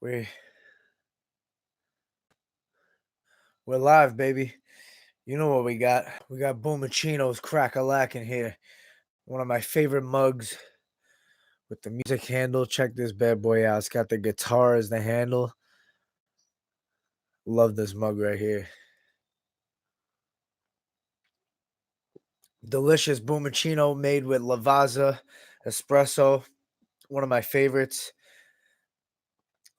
We we're live, baby. You know what we got? We got Boomachino's crack-a-lack in here. One of my favorite mugs with the music handle. Check this bad boy out. It's got the guitar as the handle. Love this mug right here. Delicious Boomachino made with Lavazza espresso. One of my favorites.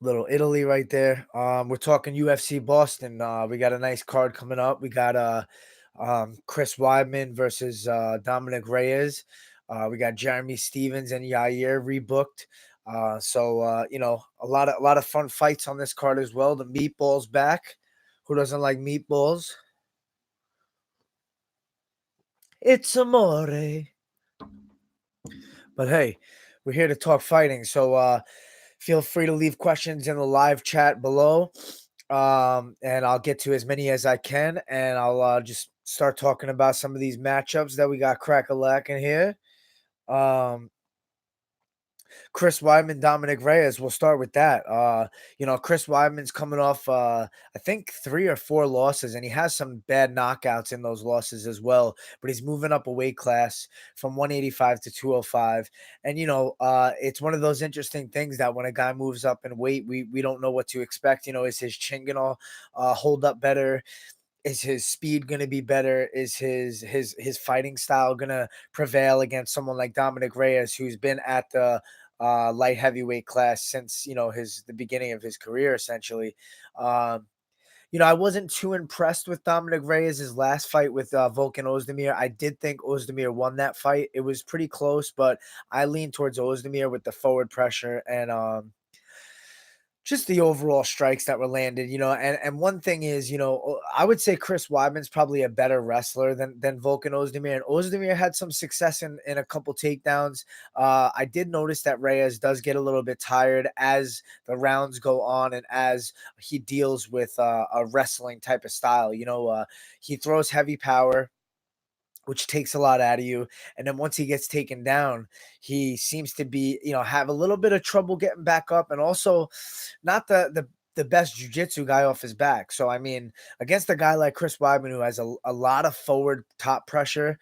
Little Italy right there. We're talking UFC Boston. We got a nice card coming up. We got Chris Weidman versus Dominic Reyes. We got Jeremy Stevens and Yair rebooked. A lot of fun fights on this card as well. The meatballs back. Who doesn't like meatballs? It's amore. But hey, we're here to talk fighting. So feel free to leave questions in the live chat below. And I'll get to as many as I can. And I'll just start talking about some of these matchups that we got crack-a-lack in here. Chris Weidman, Dominic Reyes. We'll start with that. Chris Weidman's coming off, I think 3 or 4 losses, and he has some bad knockouts in those losses as well. But he's moving up a weight class from 185 to 205. And it's one of those interesting things that when a guy moves up in weight, we don't know what to expect. Is his chin gonna hold up better? Is his speed going to be better? Is his fighting style going to prevail against someone like Dominic Reyes, who's been at the light heavyweight class since the beginning of his career, essentially? I wasn't too impressed with Dominic Reyes' last fight with Volkan Ozdemir. I did think Ozdemir won that fight. It was pretty close, but I leaned towards Ozdemir with the forward pressure and just the overall strikes that were landed, and one thing is, I would say Chris Weidman's probably a better wrestler than Volkan Ozdemir, and Ozdemir had some success in a couple takedowns. I did notice that Reyes does get a little bit tired as the rounds go on and as he deals with a wrestling type of style. He throws heavy power, which takes a lot out of you. And then once he gets taken down, he seems to be, have a little bit of trouble getting back up, and also not the best jiu-jitsu guy off his back. So I mean, against a guy like Chris Weidman, who has a lot of forward top pressure,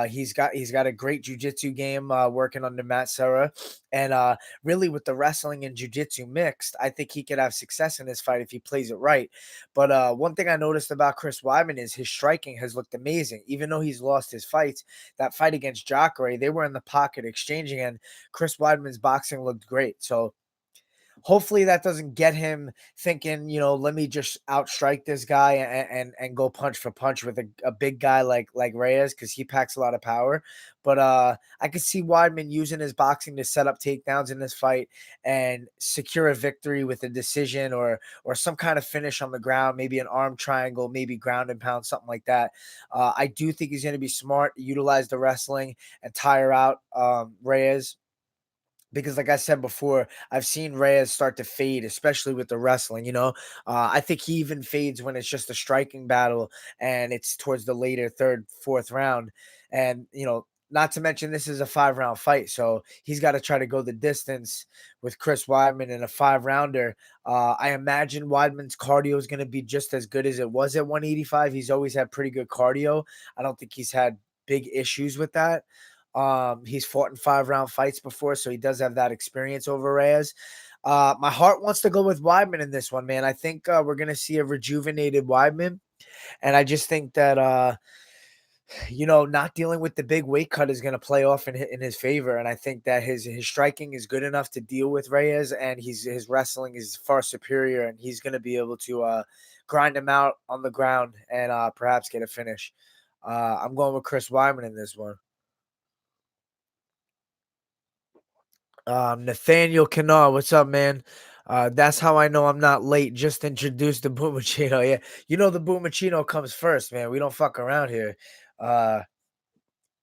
he's got a great jiu-jitsu game working under Matt Serra. And really with the wrestling and jiu-jitsu mixed, I think he could have success in this fight if he plays it right. But one thing I noticed about Chris Weidman is his striking has looked amazing. Even though he's lost his fights, that fight against Jacare, they were in the pocket exchanging, and Chris Weidman's boxing looked great. So hopefully that doesn't get him thinking, let me just outstrike this guy and go punch for punch with a big guy like Reyes, because he packs a lot of power. But I could see Weidman using his boxing to set up takedowns in this fight and secure a victory with a decision or some kind of finish on the ground, maybe an arm triangle, maybe ground and pound, something like that. I do think he's going to be smart, utilize the wrestling and tire out Reyes, because like I said before, I've seen Reyes start to fade, especially with the wrestling. I think he even fades when it's just a striking battle and it's towards the later third, fourth round. And not to mention this is a 5-round fight, so he's got to try to go the distance with Chris Weidman in a 5-rounder. I imagine Weidman's cardio is going to be just as good as it was at 185. He's always had pretty good cardio. I don't think he's had big issues with that. He's fought in 5-round fights before, so he does have that experience over Reyes. My heart wants to go with Weidman in this one, man. I think we're going to see a rejuvenated Weidman, and I just think that not dealing with the big weight cut is going to play off in his favor, and I think that his striking is good enough to deal with Reyes, and his wrestling is far superior, and he's going to be able to grind him out on the ground and perhaps get a finish. I'm going with Chris Weidman in this one. Nathaniel Canal, what's up, man? That's how I know I'm not late. Just introduced the Boomachino. Yeah, the Boomachino comes first, man. We don't fuck around here. Uh,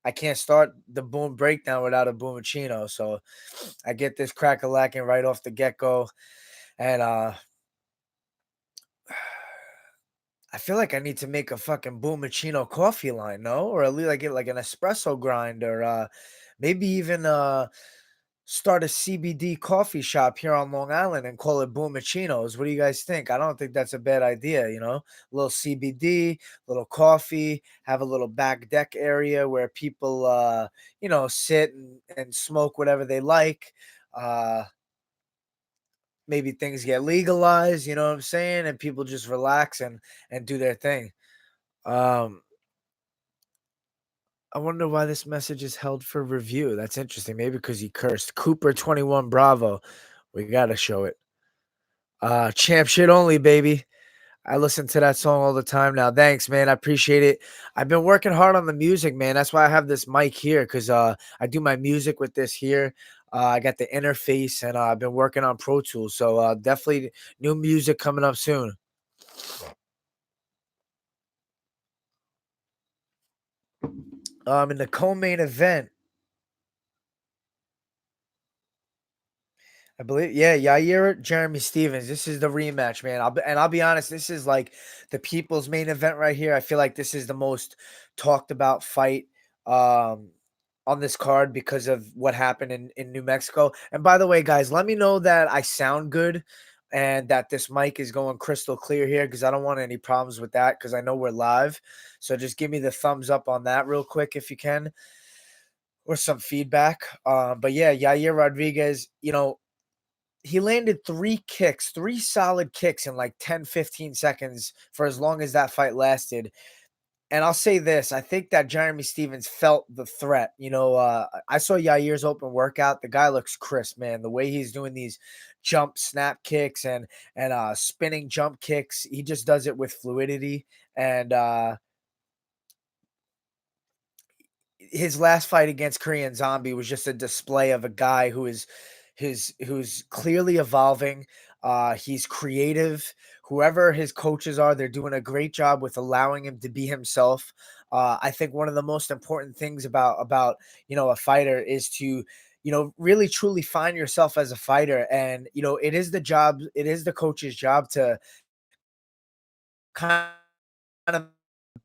I can't start the boom breakdown without a Boomachino, so I get this crack-a-lacking right off the get-go, and I feel like I need to make a fucking Boomachino coffee line, no? Or at least like get like an espresso grind, or maybe even start a CBD coffee shop here on Long Island and call it Boomachinos. What do you guys think? I don't think that's a bad idea, you know? A little CBD, little coffee, have a little back deck area where people sit and smoke whatever they like. Uh Maybe things get legalized, you know what I'm saying? And people just relax and do their thing. Um I wonder why this message is held for review. That's interesting. Maybe because he cursed. Cooper 21 Bravo. We gotta show it. Champ shit only, baby. I listen to that song all the time now. Thanks, man. I appreciate it. I've been working hard on the music, man. That's why I have this mic here because I do my music with this here. I got the interface and I've been working on Pro Tools. So definitely new music coming up soon. In the co-main event, I believe, yeah, Yair, Jeremy Stevens. This is the rematch, man. I'll be honest. This is like the people's main event right here. I feel like this is the most talked about fight um, on this card because of what happened in New Mexico. And by the way, guys, let me know that I sound good and that this mic is going crystal clear here because I don't want any problems with that because I know we're live. So just give me the thumbs up on that real quick if you can, or some feedback. But yeah, Yair Rodriguez, he landed 3 kicks, 3 solid kicks in like 10, 15 seconds for as long as that fight lasted. And I'll say this, I think that Jeremy Stevens felt the threat. I saw Yair's open workout. The guy looks crisp, man. The way he's doing these jump snap kicks and spinning jump kicks, he just does it with fluidity. And his last fight against Korean Zombie was just a display of a guy who's clearly evolving. He's creative. Whoever his coaches are, they're doing a great job with allowing him to be himself. I think one of the most important things about a fighter is to really truly find yourself as a fighter, and it is the coach's job to kind of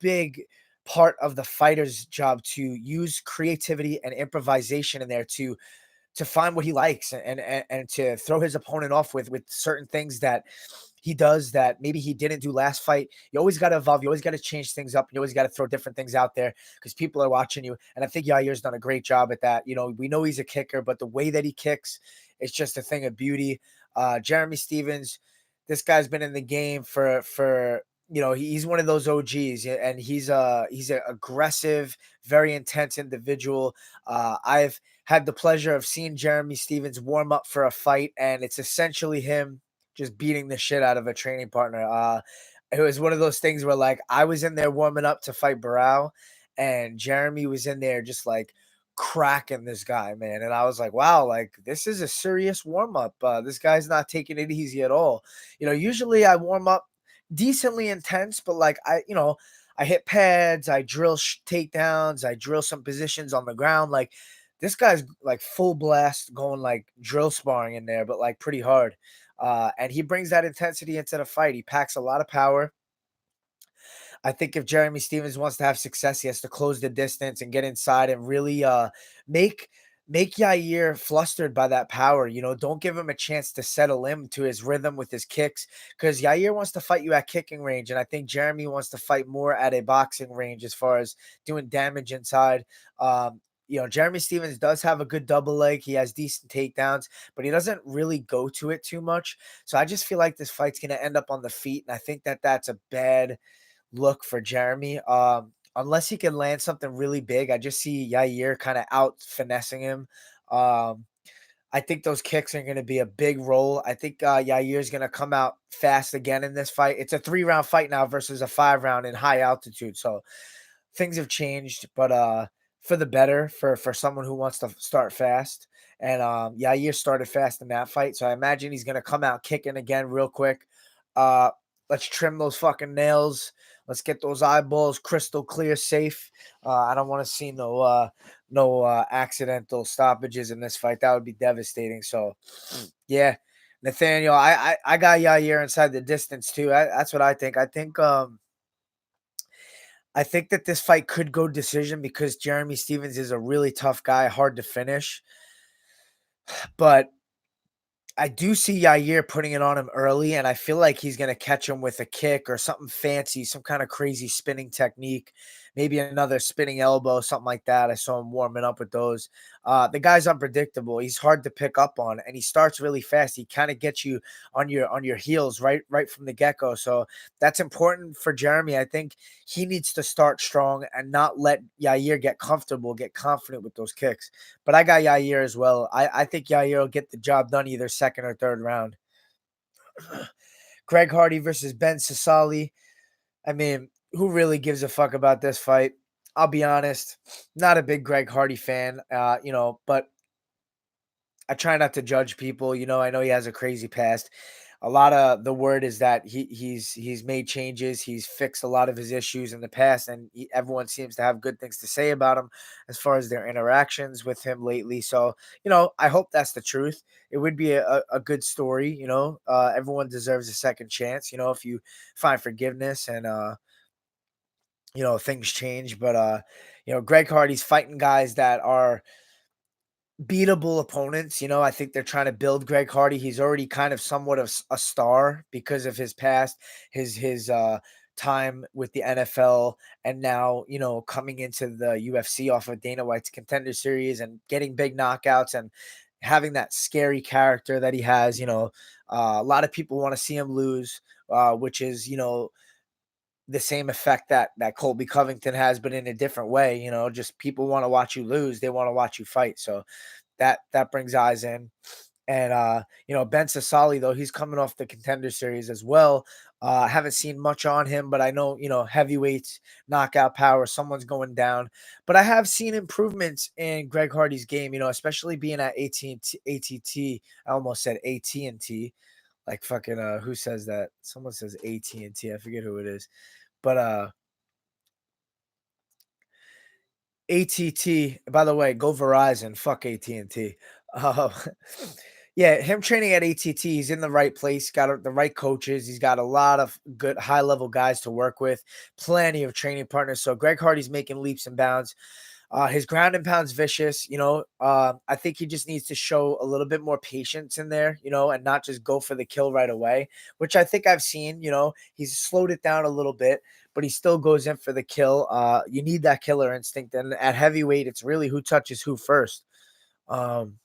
big part of the fighter's job to use creativity and improvisation in there to find what he likes and to throw his opponent off with certain things that he does that maybe he didn't do last fight. You always got to evolve. You always got to change things up. You always got to throw different things out there because people are watching you. And I think Yair's done a great job at that. We know he's a kicker, but the way that he kicks, it's just a thing of beauty. Jeremy Stevens, this guy's been in the game for he's one of those OGs, and he's an aggressive, very intense individual. I've had the pleasure of seeing Jeremy Stevens warm up for a fight, and it's essentially him just beating the shit out of a training partner. It was one of those things where like I was in there warming up to fight Barao, and Jeremy was in there just like cracking this guy, man. And I was like, wow, like this is a serious warm up. This guy's not taking it easy at all. Usually I warm up decently intense, but like I hit pads, I drill takedowns, I drill some positions on the ground. Like this guy's like full blast going like drill sparring in there, but like pretty hard. And he brings that intensity into the fight. He packs a lot of power. I think if Jeremy Stevens wants to have success, he has to close the distance and get inside and really make make Yair flustered by that power. Don't give him a chance to settle into his rhythm with his kicks because Yair wants to fight you at kicking range, and I think Jeremy wants to fight more at a boxing range as far as doing damage inside. Jeremy Stevens does have a good double leg. He has decent takedowns, but he doesn't really go to it too much. So I just feel like this fight's going to end up on the feet, and I think that that's a bad look for Jeremy. Unless he can land something really big, I just see Yair kind of out finessing him. Um, I think those kicks are going to be a big role. I think Yair is going to come out fast again in this fight. It's a 3-round fight now versus a 5-round in high altitude. So things have changed, but for the better for someone who wants to start fast. And Yair started fast in that fight, so I imagine he's gonna come out kicking again real quick. Uh, let's trim those fucking nails. Let's get those eyeballs crystal clear, safe. I don't want to see no accidental stoppages in this fight. That would be devastating. So, yeah, Nathaniel, I got Yair inside the distance too. That's what I think. I think that this fight could go decision because Jeremy Stevens is a really tough guy, hard to finish. But I do see Yair putting it on him early, and I feel like he's gonna catch him with a kick or something fancy, some kind of crazy spinning technique, maybe another spinning elbow, something like that. I saw him warming up with those. The guy's unpredictable. He's hard to pick up on, and he starts really fast. He kind of gets you on your heels right from the get go. So that's important for Jeremy. I think he needs to start strong and not let Yair get comfortable, get confident with those kicks. But I got Yair as well. I think Yair will get the job done either second or third round. Greg Hardy versus Ben Sassali. I mean, who really gives a fuck about this fight? I'll be honest, not a big Greg Hardy fan, but I try not to judge people. I know he has a crazy past. A lot of the word is that he's made changes. He's fixed a lot of his issues in the past, and everyone seems to have good things to say about him as far as their interactions with him lately. So, I hope that's the truth. It would be a good story. Everyone deserves a second chance. If you find forgiveness and things change. But Greg Hardy's fighting guys that are beatable opponents. I think they're trying to build Greg Hardy. He's already kind of somewhat of a star because of his past, his time with the NFL, and now coming into the UFC off of Dana White's Contender Series and getting big knockouts and having that scary character that he has. A lot of people want to see him lose, which is the same effect that Colby Covington has, but in a different way. Just people want to watch you lose. They want to watch you fight. So that brings eyes in. And Ben Sassali, though, he's coming off the Contender Series as well. I haven't seen much on him, but I know, heavyweights, knockout power, someone's going down. But I have seen improvements in Greg Hardy's game, especially being at AT&T. I almost said AT&T. Like fucking who says that? Someone says AT&T. I forget who it is. But ATT, by the way, go Verizon, fuck AT&T. Uh, yeah, him training at ATT, he's in the right place, got the right coaches. He's got a lot of good high level guys to work with, plenty of training partners. So Greg Hardy's making leaps and bounds. His ground and pound's vicious. I think he just needs to show a little bit more patience in there, and not just go for the kill right away, which I think I've seen. He's slowed it down a little bit, but he still goes in for the kill. You need that killer instinct, and at heavyweight, it's really who touches who first. Um,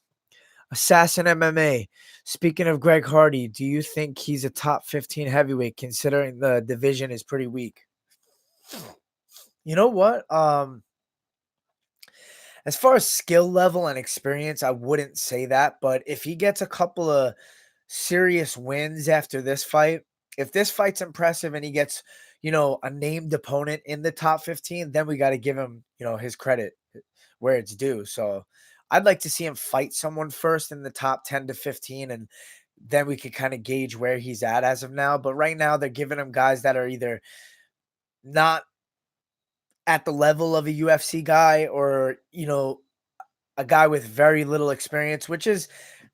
Assassin MMA. Speaking of Greg Hardy, do you think he's a top 15 heavyweight considering the division is pretty weak? You know what? As far as skill level and experience, I wouldn't say that, but if he gets a couple of serious wins after this fight, if this fight's impressive and he gets, a named opponent in the top 15, then we got to give him, his credit where it's due. So I'd like to see him fight someone first in the top 10 to 15, and then we could kind of gauge where he's at as of now. But right now, they're giving him guys that are either not at the level of a UFC guy or, a guy with very little experience, which is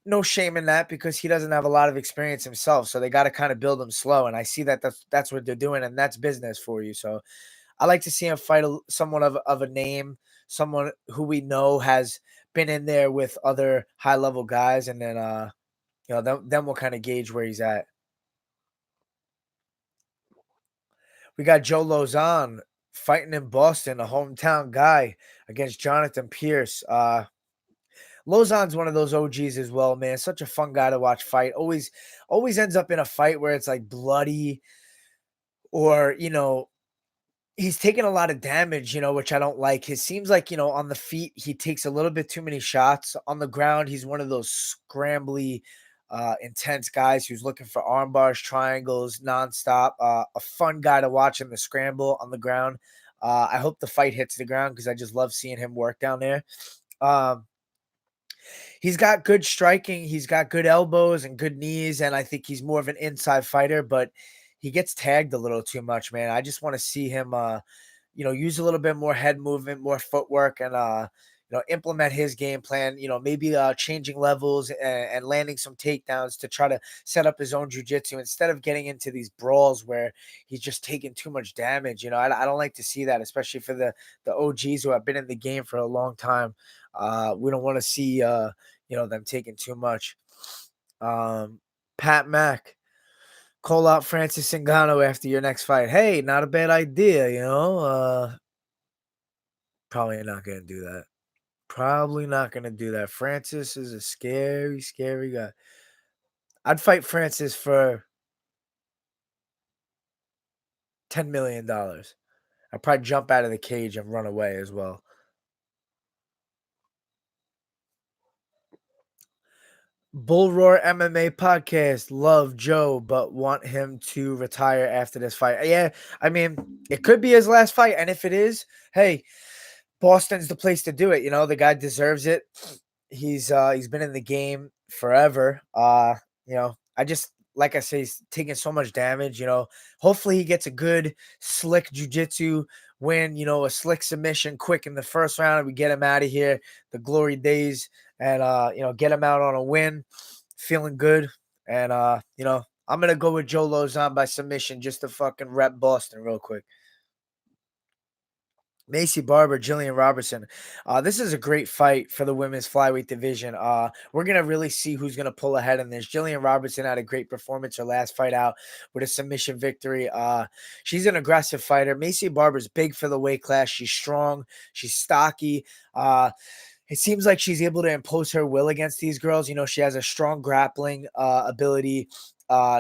no shame in that because he doesn't have a lot of experience himself. So they got to kind of build him slow. And I see that that's what they're doing, and that's business for you. So I like to see him fight someone of a name, someone who we know has been in there with other high level guys, and then then we'll kind of gauge where he's at. We got Joe Lauzon fighting in Boston, a hometown guy against Jonathan Pierce. Lauzon's one of those OGs as well, man. Such a fun guy to watch fight. Always ends up in a fight where it's like bloody or, he's taking a lot of damage, which I don't like. It seems like, on the feet, he takes a little bit too many shots. On the ground, he's one of those scrambly, intense guys who's looking for arm bars, triangles, nonstop. A fun guy to watch in the scramble on the ground. I hope the fight hits the ground because I just love seeing him work down there. Um, He's got good striking, he's got good elbows and good knees, and I think he's more of an inside fighter, but he gets tagged a little too much, man. I just wanna see him, use a little bit more head movement, more footwork, and, implement his game plan, maybe, changing levels and landing some takedowns to try to set up his own jujitsu instead of getting into these brawls where he's just taking too much damage. I don't like to see that, especially for the OGs who have been in the game for a long time. We don't wanna see, them taking too much. Pat Mack, call out Francis Ngannou after your next fight. Hey, not a bad idea, probably not gonna do that. Probably not gonna do that. Francis is a scary, scary guy. I'd fight Francis for $10 million. I'd probably jump out of the cage and run away as well. Bull Roar MMA podcast. Love Joe, but want him to retire after this fight. Yeah, I mean, it could be his last fight, and if it is, hey, Boston's the place to do it. The guy deserves it. He's been in the game forever. I just like I say, he's taking so much damage. Hopefully he gets a good slick jujitsu win. A slick submission, quick in the first round, and we get him out of here. The glory days, and get him out on a win, feeling good. And I'm gonna go with Joe Lauzon by submission just to fucking rep Boston real quick. Macy Barber, Jillian Robertson. This is a great fight for the women's flyweight division. We're going to really see who's going to pull ahead in this. Jillian Robertson had a great performance her last fight out with a submission victory. She's an aggressive fighter. Macy Barber's big for the weight class. She's strong. She's stocky. It seems like she's able to impose her will against these girls. She has a strong grappling ability.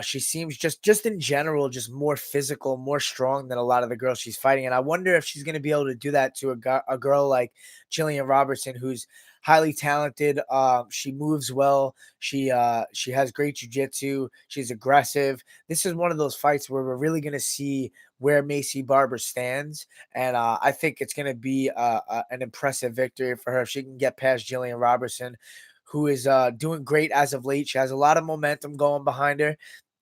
She seems just in general, just more physical, more strong than a lot of the girls she's fighting. And I wonder if she's going to be able to do that to a girl like Jillian Robertson, who's highly talented. She moves well. She has great jiu-jitsu. She's aggressive. This is one of those fights where we're really going to see where Macy Barber stands. And I think it's going to be an impressive victory for her if she can get past Jillian Robertson, who is doing great as of late. She has a lot of momentum going behind her.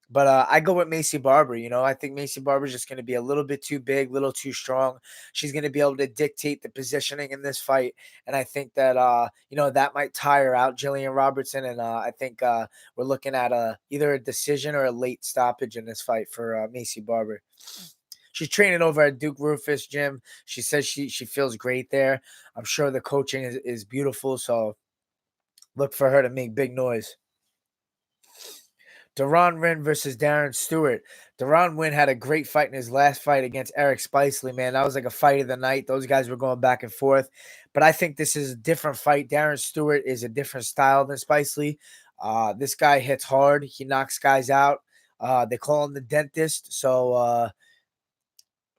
But I go with Macy Barber. I think Macy Barber is just going to be a little bit too big, a little too strong. She's going to be able to dictate the positioning in this fight. And I think that, that might tire out Jillian Robertson. And I think we're looking at either a decision or a late stoppage in this fight for Macy Barber. She's training over at Duke Rufus Gym. She says she feels great there. I'm sure the coaching is beautiful. So look for her to make big noise. Deron Wynn versus Darren Stewart. Deron Wynn had a great fight in his last fight against Eric Spicely, man. That was like a fight of the night. Those guys were going back and forth. But I think this is a different fight. Darren Stewart is a different style than Spicely. This guy hits hard. He knocks guys out. They call him the dentist. So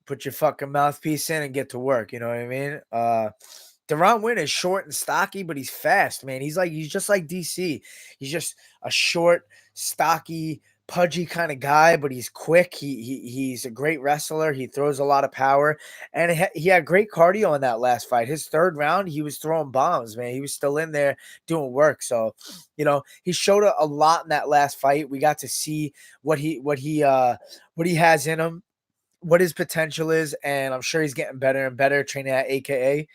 put your fucking mouthpiece in and get to work. You know what I mean? Deron Wynn is short and stocky, but he's fast, man. He's just like DC. He's just a short, stocky, pudgy kind of guy, but he's quick. He's a great wrestler. He throws a lot of power, and he had great cardio in that last fight. His third round, he was throwing bombs, man. He was still in there doing work. So, he showed a lot in that last fight. We got to see what he has in him, what his potential is, and I'm sure he's getting better and better training at AKA.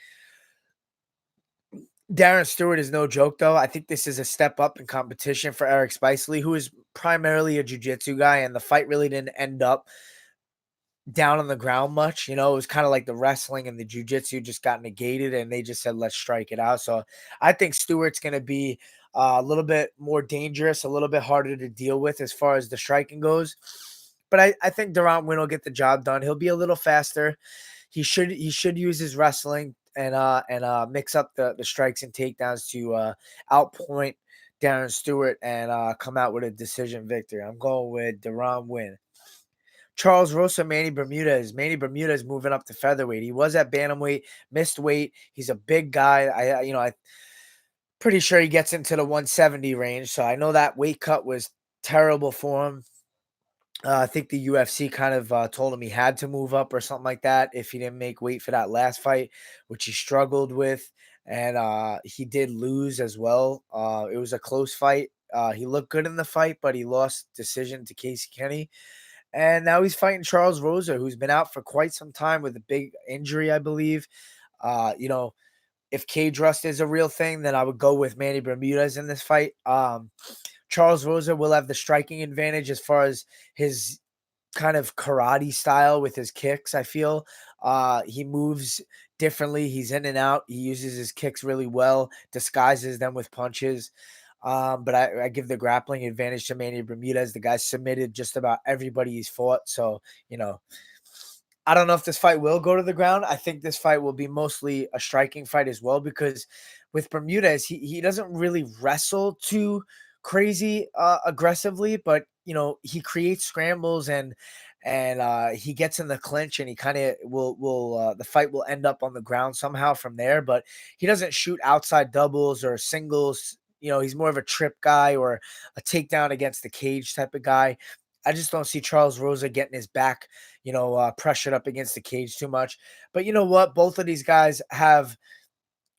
Darren Stewart is no joke, though. I think this is a step up in competition for Eric Spicely, who is primarily a jiu-jitsu guy, and the fight really didn't end up down on the ground much. It was kind of like the wrestling and the jiu-jitsu just got negated, and they just said, let's strike it out. So I think Stewart's going to be a little bit more dangerous, a little bit harder to deal with as far as the striking goes. But I think Deron Wynn will get the job done. He'll be a little faster. He should use his wrestling and mix up the strikes and takedowns to outpoint Darren Stewart and come out with a decision victory. I'm going with Deron Wynn. Charles Rosa, Manny Bermudez. Manny Bermudez moving up to featherweight. He was at bantamweight, missed weight. He's a big guy. I'm pretty sure he gets into the 170 range. So I know that weight cut was terrible for him. I think the UFC kind of told him he had to move up or something like that if he didn't make weight for that last fight, which he struggled with. And he did lose as well. It was a close fight. He looked good in the fight, but he lost decision to Casey Kenny. And now he's fighting Charles Rosa, who's been out for quite some time with a big injury, I believe. If cage rust is a real thing, then I would go with Manny Bermudez in this fight. Charles Rosa will have the striking advantage as far as his kind of karate style with his kicks. I feel he moves differently. He's in and out. He uses his kicks really well, disguises them with punches. But I give the grappling advantage to Manny Bermudez. The guy submitted just about everybody he's fought. So, you know, I don't know if this fight will go to the ground. I think this fight will be mostly a striking fight as well because with Bermudez, he doesn't really wrestle too crazy aggressively, but you know, he creates scrambles and he gets in the clinch and he kind of will the fight will end up on the ground somehow from there, but he doesn't shoot outside doubles or singles. You know, he's more of a trip guy or a takedown against the cage type of guy. I just don't see Charles Rosa getting his back, pressured up against the cage too much. But you know what? Both of these guys have,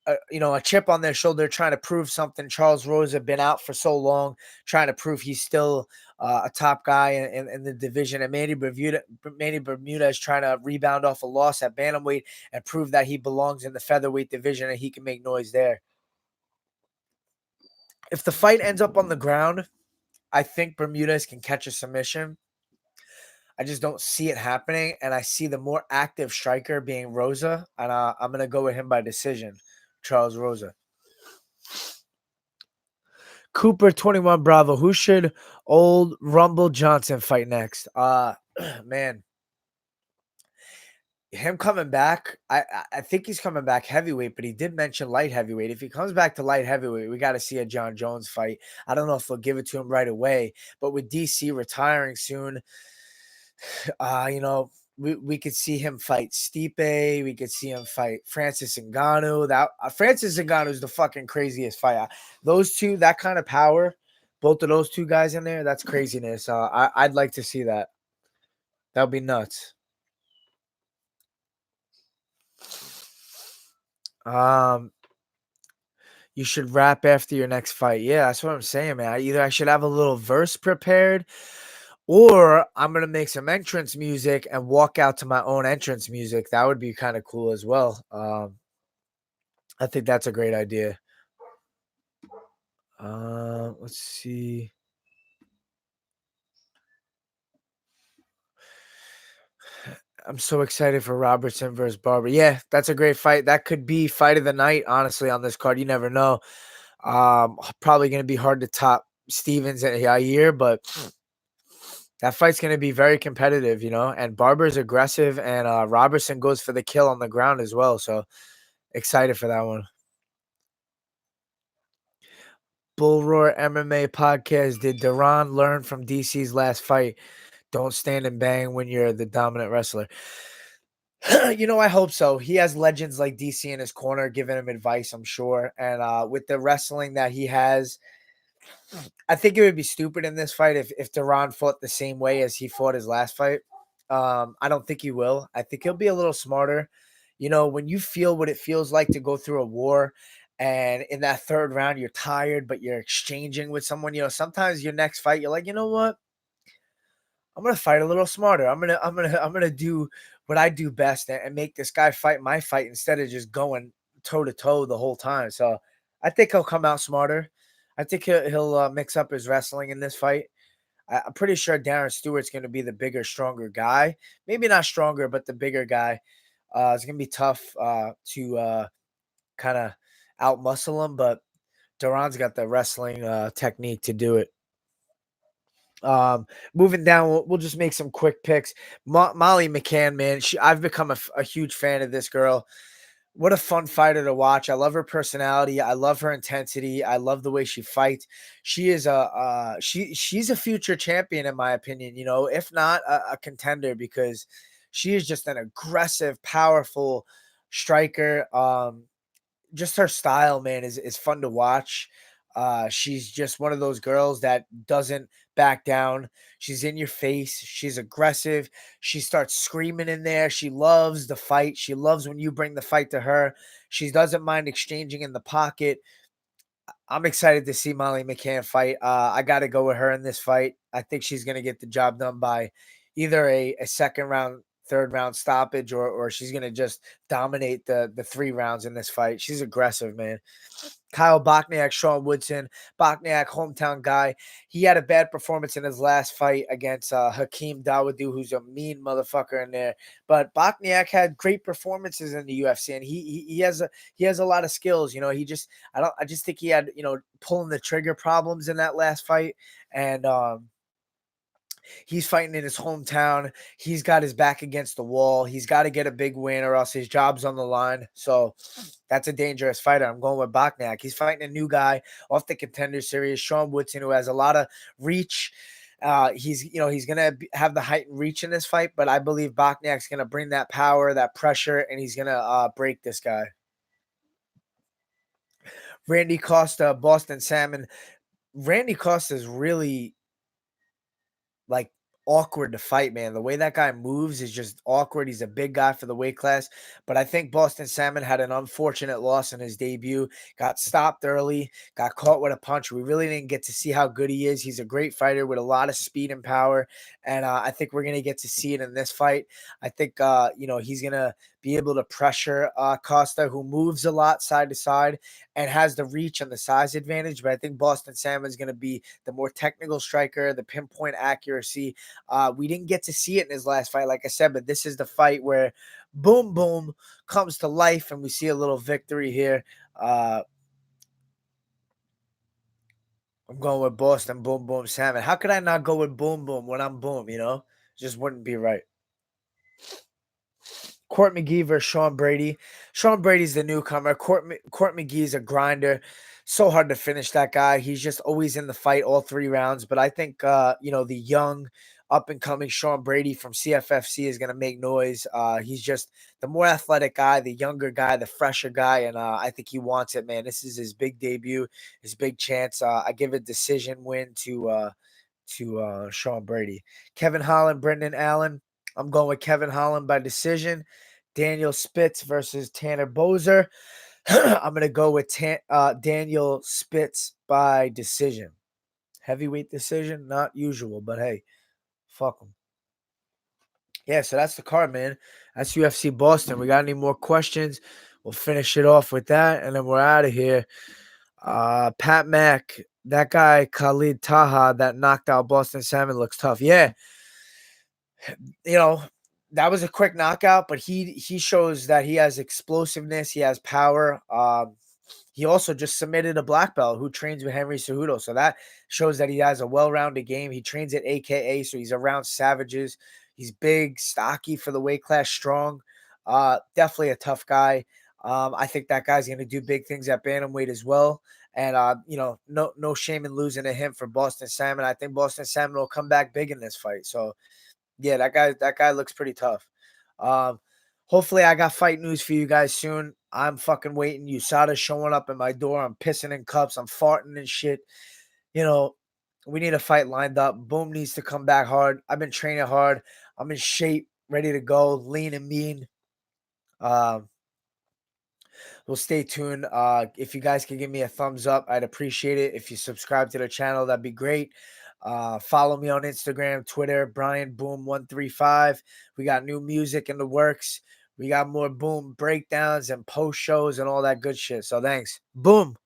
a chip on their shoulder trying to prove something. Charles Rosa been out for so long, trying to prove he's still a top guy in the division. And Manny Bermuda is trying to rebound off a loss at bantamweight and prove that he belongs in the featherweight division and he can make noise there. If the fight ends up on the ground, I think Bermudez can catch a submission. I just don't see it happening, and I see the more active striker being Rosa, and I'm gonna go with him by decision, Charles Rosa. Cooper 21 Bravo. Who should old Rumble Johnson fight next? Man, him coming back. I think he's coming back heavyweight, but he did mention light heavyweight. If he comes back to light heavyweight, we got to see a John Jones fight. I don't know if they'll give it to him right away, but with DC retiring soon, you know, we could see him fight Stipe. We could see him fight Francis Ngannou. That Francis Ngannou is the fucking craziest fight. Those two, that kind of power, both of those two guys in there, that's craziness. I'd like to see that. That would be nuts. Um, you should rap after your next fight. Yeah, that's what I'm saying, man. Either I should have a little verse prepared, or I'm gonna make some entrance music and walk out to my own entrance music. That would be kind of cool as well. I think that's a great idea. Let's see. I'm so excited for Robertson versus Barber. Yeah, that's a great fight. That could be fight of the night, honestly, on this card. You never know. Probably gonna be hard to top Stevens and Yair, but that fight's gonna be very competitive, and Barber's aggressive and Robertson goes for the kill on the ground as well. So excited for that one. Bull Roar MMA podcast. Did Duran learn from DC's last fight? Don't stand and bang when you're the dominant wrestler. I hope so. He has legends like DC in his corner giving him advice, I'm sure. And with the wrestling that he has, I think it would be stupid in this fight if Duran fought the same way as he fought his last fight. I don't think he will. I think he'll be a little smarter. When you feel what it feels like to go through a war and in that third round you're tired, but you're exchanging with someone, sometimes your next fight, you're like, you know what? I'm gonna fight a little smarter. I'm gonna do what I do best and make this guy fight my fight instead of just going toe to toe the whole time. So I think he'll come out smarter. I think he'll mix up his wrestling in this fight. I'm pretty sure Darren Stewart's going to be the bigger, stronger guy. Maybe not stronger, but the bigger guy. It's going to be tough to kind of outmuscle him, but Duran's got the wrestling technique to do it. Moving down, we'll just make some quick picks. Molly McCann, man, I've become a huge fan of this girl. What a fun fighter to watch. I love her personality. I love her intensity. I love the way she fights. She is she's a future champion in my opinion, if not a contender, because she is just an aggressive, powerful striker. Just her style, man, is fun to watch. She's just one of those girls that doesn't back down. She's in your face. She's aggressive. She starts screaming in there. She loves the fight. She loves when you bring the fight to her. She doesn't mind exchanging in the pocket. I'm excited to see Molly McCann fight. I got to go with her in this fight. I think she's going to get the job done by either a second round, third round stoppage, or she's going to just dominate the 3 rounds in this fight. She's aggressive, man. Kyle Bochniak, Sean Woodson. Bochniak, hometown guy. He had a bad performance in his last fight against Hakeem Dawodu, who's a mean motherfucker in there. But Bochniak had great performances in the UFC, and he has a lot of skills. You know, I just think he had, you know, pulling the trigger problems in that last fight, and he's fighting in his hometown. He's got his back against the wall. He's got to get a big win or else his job's on the line. So that's a dangerous fighter. I'm going with Bochniak. He's fighting a new guy off the Contender Series, Sean Woodson, who has a lot of reach. He's gonna have the height and reach in this fight, but I believe Bochniak's gonna bring that power, that pressure, and he's gonna break this guy. Randy Costa, Boston Salmon. Randy Costa is really like awkward to fight, man. The way that guy moves is just awkward. He's a big guy for the weight class, but I think Boston Salmon had an unfortunate loss in his debut. Got stopped early, got caught with a punch. We really didn't get to see how good he is. He's a great fighter with a lot of speed and power, and I think we're gonna get to see it in this fight. I think he's gonna be able to pressure Costa, who moves a lot side to side and has the reach and the size advantage. But I think Boston Salmon is going to be the more technical striker, the pinpoint accuracy. We didn't get to see it in his last fight, like I said, but this is the fight where boom, boom comes to life, and we see a little victory here. I'm going with Boston, boom, boom, Salmon. How could I not go with boom, boom when I'm boom? You know, just wouldn't be right. Court McGee versus Sean Brady. Sean Brady's the newcomer. Court McGee's a grinder. So hard to finish that guy. He's just always in the fight all 3 rounds. But I think the young up and coming Sean Brady from CFFC is gonna make noise. He's just the more athletic guy, the younger guy, the fresher guy, and I think he wants it, man. This is his big debut, his big chance. I give a decision win to Sean Brady. Kevin Holland, Brendan Allen. I'm going with Kevin Holland by decision. Daniel Spitz versus Tanner Bozer. I'm going to go with Daniel Spitz by decision. Heavyweight decision, not usual, but hey, fuck him. Yeah, so that's the card, man. That's UFC Boston. We got any more questions? We'll finish it off with that, and then we're out of here. Pat Mack, that guy Khalid Taha that knocked out Boston Salmon looks tough. Yeah, you know, that was a quick knockout, but he shows that he has explosiveness, he has power. He also just submitted a black belt who trains with Henry Cejudo, so that shows that he has a well-rounded game. He trains at AKA, so he's around savages. He's big, stocky for the weight class, strong. Definitely a tough guy. I think that guy's going to do big things at bantamweight as well. And no shame in losing to him for Boston Salmon. I think Boston Salmon will come back big in this fight. So yeah, that guy looks pretty tough. Um, Hopefully I got fight news for you guys soon. I'm fucking waiting. USADA's showing up at my door. I'm pissing in cups. I'm farting and shit. You know, we need a fight lined up. Boom needs to come back hard. I've been training hard. I'm in shape, ready to go, lean and mean. Um, well, stay tuned. If you guys could give me a thumbs up, I'd appreciate it. If you subscribe to the channel, that'd be great. Follow me on Instagram, Twitter, Brian Boom 135. We got new music in the works. We got more Boom breakdowns and post shows and all that good shit. So thanks. Boom.